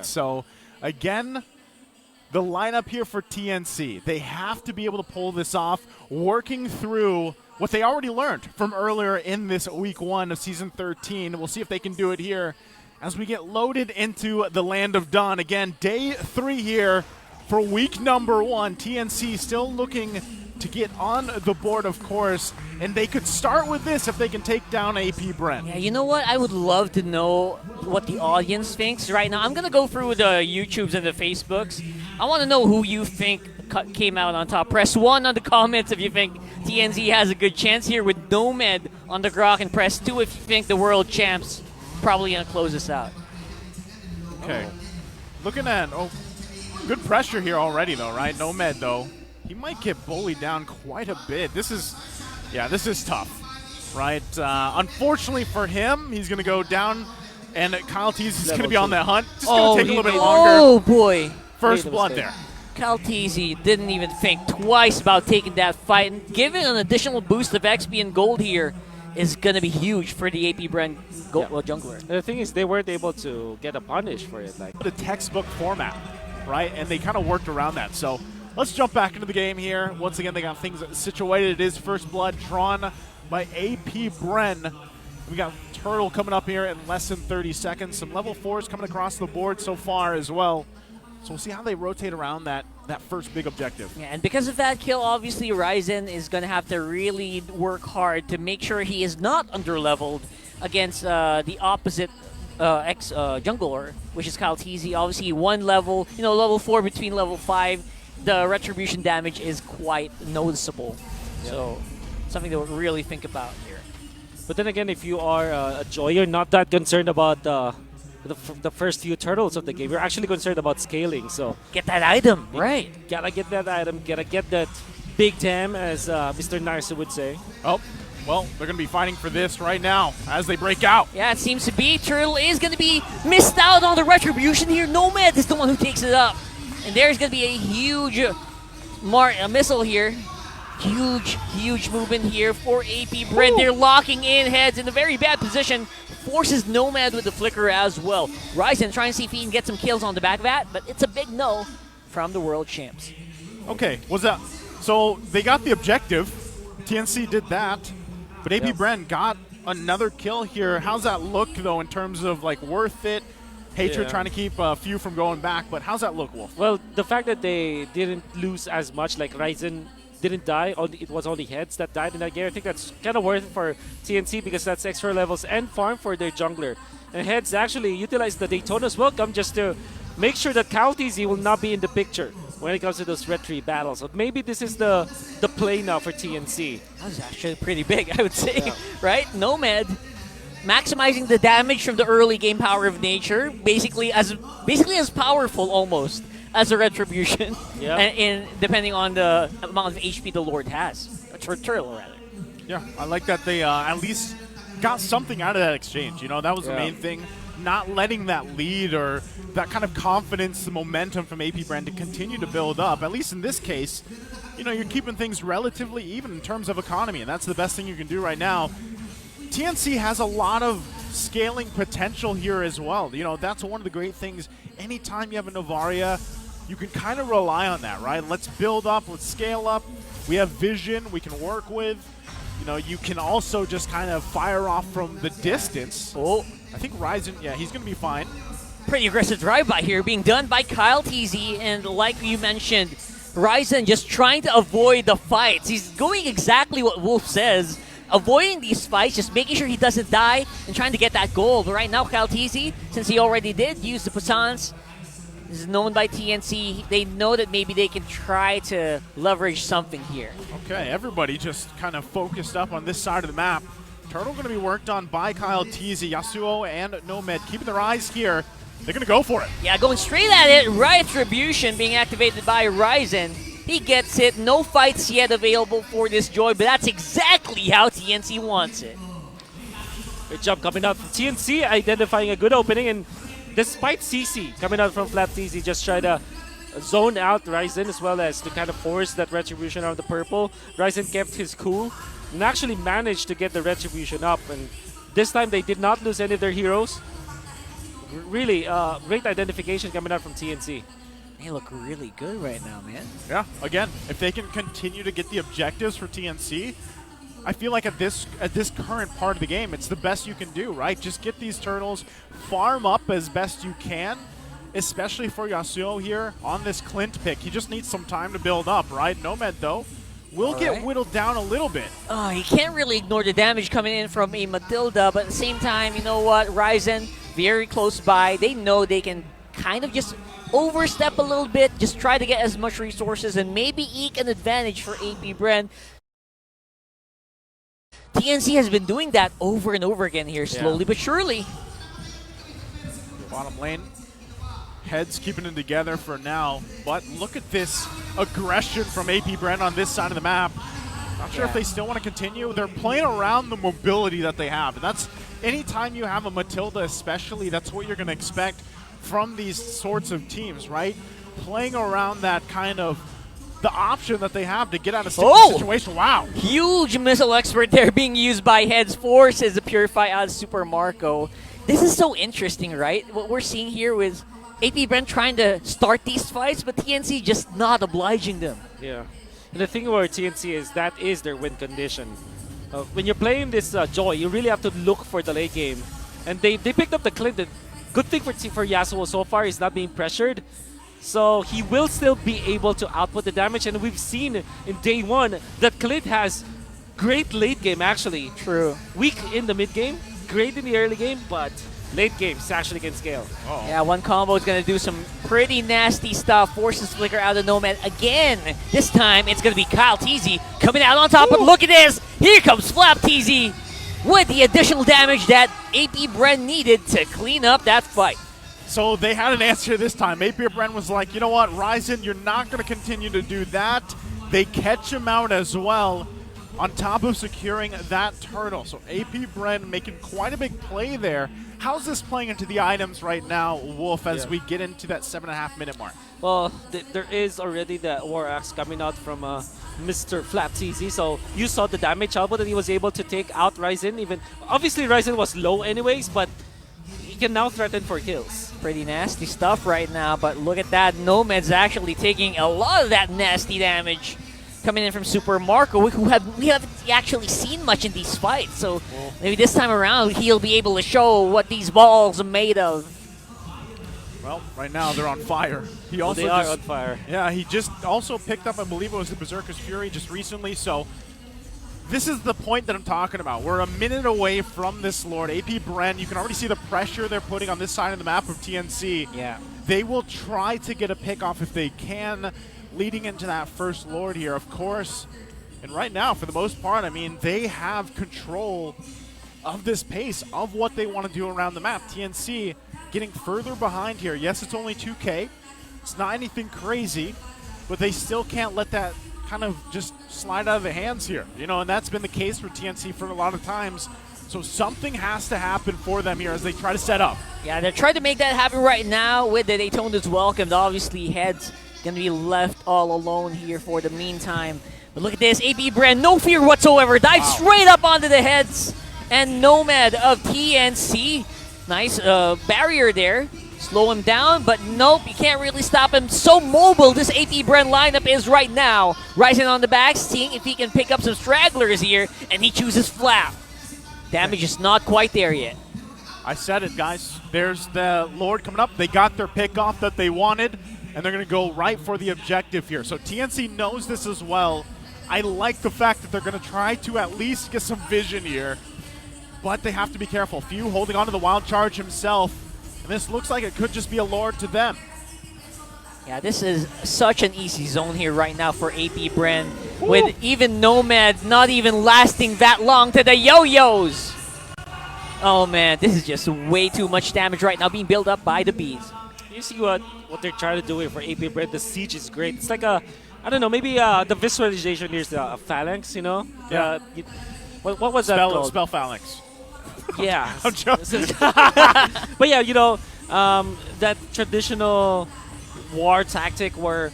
So, again, the lineup here for TNC, they have to be able to pull this off, working through what they already learned from earlier in this week 1 of Season 13. We'll see if they can do it here as we get loaded into the Land of Dawn. Again, day 3 here for week number 1. TNC still looking to get on the board, of course, and they could start with this if they can take down AP Brent. Yeah, you know what? I would love to know what the audience thinks right now. I'm going to go through the YouTubes and the Facebooks. I want to know who you think came out on top. Press 1 on the comments if you think TNC has a good chance here with Nomad on the Grok, and press 2 if you think the world champs probably going to close this out. Okay. Looking at, good pressure here already, though, right? Nomad, though. He might get bullied down quite a bit. This is tough, right? Unfortunately for him, he's going to go down, and Kyle Tease is going to be on that hunt. Just going to take a little bit longer. Oh, boy. First blood there. Kyle Tease didn't even think twice about taking that fight, and giving an additional boost of XP and gold here is going to be huge for the AP Brand jungler. The thing is, they weren't able to get a punish for it. Like the textbook format, right? And they kind of worked around that. So let's jump back into the game here. Once again, they got things situated. It is first blood drawn by AP Bren. We got Turtle coming up here in less than 30 seconds. Some level 4s coming across the board so far as well. So we'll see how they rotate around that first big objective. Yeah, and because of that kill, obviously Ryzen is going to have to really work hard to make sure he is not underleveled against the opposite jungler, which is Kyle Tease. Obviously, one level, level 4 between level 5, the retribution damage is quite noticeable. Yeah. So something to really think about here. But then again, if you are a Joy, you're not that concerned about the first few turtles of the game. You're actually concerned about scaling. So get that item, right? Gotta get that item. Gotta get that big tam, as Mr. Narsa would say. Oh, well, they're going to be fighting for this right now as they break out. Yeah, it seems to be. Turtle is going to be missed out on the retribution here. Nomad is the one who takes it up. And there's going to be a huge missile here. Huge movement here for AP Brent. They're locking in heads in a very bad position. Forces Nomad with the flicker as well. Ryzen trying to see if he can get some kills on the back of that, but it's a big no from the world champs. Okay, so they got the objective. TNC did that, but AP Brent got another kill here. How's that look, though, in terms of, like, worth it? Hatred trying to keep a few from going back, but how's that look, Wolf? Well, the fact that they didn't lose as much, like Ryzen didn't die, it was only heads that died in that game. I think that's kind of worth it for TNC because that's extra levels and farm for their jungler. And heads actually utilized the Daytona's welcome just to make sure that Kyle Tease will not be in the picture when it comes to those retry battles. So maybe this is the play now for TNC. That was actually pretty big, I would say, right? Nomad maximizing the damage from the early game power of nature, basically as powerful almost as a retribution, and depending on the amount of HP the Lord has, or Turtle rather. Yeah, I like that they at least got something out of that exchange. That was the main thing. Not letting that lead or that kind of confidence, the momentum from AP Brand to continue to build up. At least in this case, you're keeping things relatively even in terms of economy, and that's the best thing you can do right now. TNC has a lot of scaling potential here as well. That's one of the great things. Anytime you have a Novaria, you can kind of rely on that, right? Let's build up, let's scale up. We have vision we can work with. You can also just kind of fire off from the distance. Oh, I think Ryzen, he's going to be fine. Pretty aggressive drive-by here being done by Kyle Tease, and like you mentioned, Ryzen just trying to avoid the fights. He's doing exactly what Wolf says, avoiding these fights, just making sure he doesn't die and trying to get that goal. But right now, Kyle Tease, since he already did use the Passans, is known by TNC. They know that maybe they can try to leverage something here. Okay, everybody just kind of focused up on this side of the map. Turtle going to be worked on by Kyle Tease, Yasuo, and Nomad keeping their eyes here. They're going to go for it. Yeah, going straight at it. Retribution being activated by Ryzen. He gets it. No fights yet available for this Joy, but that's exactly how TNC wants it. Good job coming out from TNC, identifying a good opening, and despite CC coming out from flat TC, just try to zone out Ryzen as well as to kind of force that retribution on the purple. Ryzen kept his cool and actually managed to get the retribution up, and this time they did not lose any of their heroes. really great identification coming out from TNC. They look really good right now, man. Yeah, again, if they can continue to get the objectives for TNC, I feel like at this current part of the game, it's the best you can do, right? Just get these turtles, farm up as best you can, especially for Yasuo here on this Clint pick. He just needs some time to build up, right? Nomad, though, will get whittled down a little bit. Oh, he can't really ignore the damage coming in from a Matilda, but at the same time, you know what? Ryzen, very close by. They know they can kind of just overstep a little bit, just try to get as much resources and maybe eke an advantage for AP Bren. TNC has been doing that over and over again here, slowly but surely. Bottom lane, heads keeping it together for now, but look at this aggression from AP Bren on this side of the map. Not sure if they still want to continue. They're playing around the mobility that they have, and that's anytime you have a Matilda especially, that's what you're going to expect from these sorts of teams, right? Playing around that kind of the option that they have to get out of sticky situation. Wow. Huge missile expert there being used by Heads, forces the Purify out of Super Marco. This is so interesting, right? What we're seeing here with AP Bren trying to start these fights, but TNC just not obliging them. Yeah. And the thing about TNC is that is their win condition. When you're playing this Joy, you really have to look for the late game. And they picked up the Clint. The good thing for Yasuo so far is not being pressured. So he will still be able to output the damage. And we've seen in day one that Clint has great late game, actually. True. Weak in the mid game, great in the early game, but late game actually can scale. Yeah, one combo is going to do some pretty nasty stuff. Forces Flicker out of Nomad again. This time it's going to be Kyle TZ coming out on top. But look at this. Here comes Flap TZ with the additional damage that AP Bren needed to clean up that fight. So they had an answer this time. AP Bren was like, you know what, Ryzen, you're not going to continue to do that. They catch him out as well, on top of securing that turtle. So AP Bren making quite a big play there. How's this playing into the items right now, Wolf, as we get into that 7.5 minute mark? Well, there is already the War Axe coming out from Mr. Flap TZ, so you saw the damage output that he was able to take out Ryzen. Even obviously Ryzen was low anyways, but he can now threaten for kills. Pretty nasty stuff right now, but look at that. Nomad's actually taking a lot of that nasty damage coming in from Super Marco, who we haven't actually seen much in these fights. So maybe this time around he'll be able to show what these balls are made of. Well, right now they're on fire. He also they are on fire. Yeah, he just also picked up, I believe it was the Berserker's Fury just recently. So this is the point that I'm talking about. We're a minute away from this Lord. AP Bren, you can already see the pressure they're putting on this side of the map of TNC. Yeah. They will try to get a pick off if they can, leading into that first Lord here, of course. And right now, for the most part, I mean, they have control of this pace, of what they want to do around the map. TNC getting further behind here. Yes, it's only 2K. It's not anything crazy, but they still can't let that kind of just slide out of the hands here. You know, and that's been the case for TNC for a lot of times. So something has to happen for them here as they try to set up. Yeah, they're trying to make that happen right now with the Daytona's welcomed. Obviously, Heads going to be left all alone here for the meantime. But look at this. AP Bren, no fear whatsoever. Dives straight up onto the Heads. And Nomad of TNC. Nice barrier there. Slow him down, but nope, you can't really stop him. So mobile this AP Bren lineup is right now. Ryzen on the back, seeing if he can pick up some stragglers here, and he chooses Flap. Damage is not quite there yet. I said it, guys. There's the Lord coming up. They got their pick off that they wanted, and they're going to go right for the objective here. So TNC knows this as well. I like the fact that they're going to try to at least get some vision here, but they have to be careful. Few holding on to the wild charge himself. This looks like it could just be a Lord to them. Yeah, this is such an easy zone here right now for AP Bren, with even Nomad not even lasting that long to the yo-yos. Oh man, this is just way too much damage right now being built up by the bees. You see what they're trying to do here for AP Bren. The siege is great. It's like a, I don't know, maybe the visualization here is a phalanx, you know? Yeah. What was that called? Spell phalanx. Yeah. I'm joking. But yeah, you know, that traditional war tactic where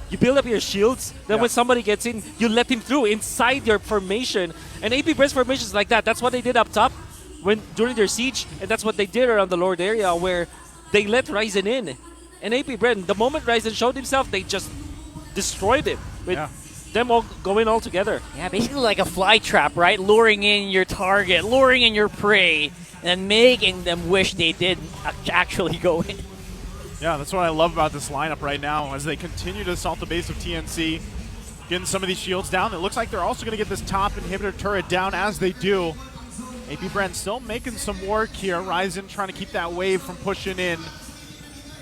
you build up your shields, then when somebody gets in, you let him through inside your formation. And AP Bren's formation is like that. That's what they did up top during their siege, and that's what they did around the Lord area, where they let Ryzen in. And AP Bren, the moment Ryzen showed himself, they just destroyed him with them all going all together. Yeah, basically like a fly trap, right? Luring in your target, luring in your prey, and making them wish they did actually go in. Yeah, that's what I love about this lineup right now as they continue to assault the base of TNC, getting some of these shields down. It looks like they're also going to get this top inhibitor turret down as they do. AP Brent still making some work here. Ryzen trying to keep that wave from pushing in.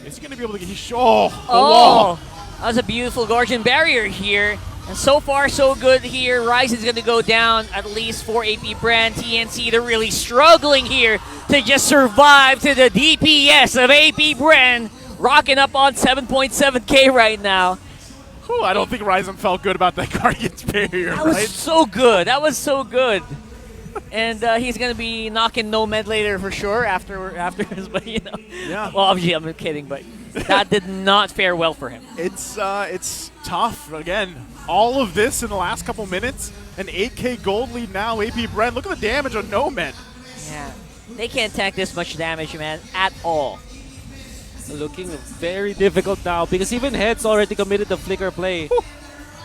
Is he going to be able to get... The wall. That was a beautiful Guardian barrier here. And so far, so good here. Ryzen's going to go down at least for AP Brand. TNC, they're really struggling here to just survive to the DPS of AP Brand. Rocking up on 7.7K right now. Whew, I don't think Ryzen felt good about that Guardian's barrier, That was so good. That was so good. And he's going to be knocking Nomad later for sure after his, but you know. Yeah. Well, obviously, I'm kidding, but that did not fare well for him. It's tough. Again, all of this in the last couple minutes. An 8K gold lead now, AP Brent. Look at the damage on Nomad. Yeah. They can't tank this much damage, man, at all. Looking very difficult now because even Heads already committed the flicker play. Whew.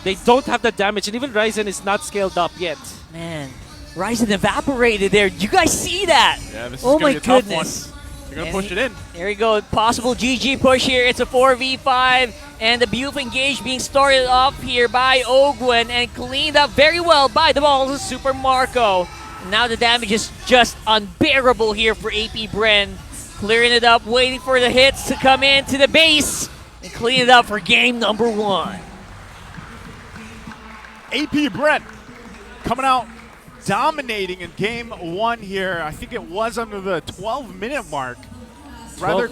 They don't have the damage, and even Ryzen is not scaled up yet. Man, Ryzen evaporated there. Did you guys see that? Yeah, this is oh gonna my be a tough goodness. one. They're going to push it in. Here we go. Possible GG push here. It's a 4v5. And the beautiful engage being started off here by Ogwen and cleaned up very well by the balls of Super Marco. And now the damage is just unbearable here for AP Bren. Clearing it up, waiting for the hits to come into the base. And clean it up for game number 1. AP Brent coming out dominating in game 1 here. I think it was under the 12-minute mark. Rather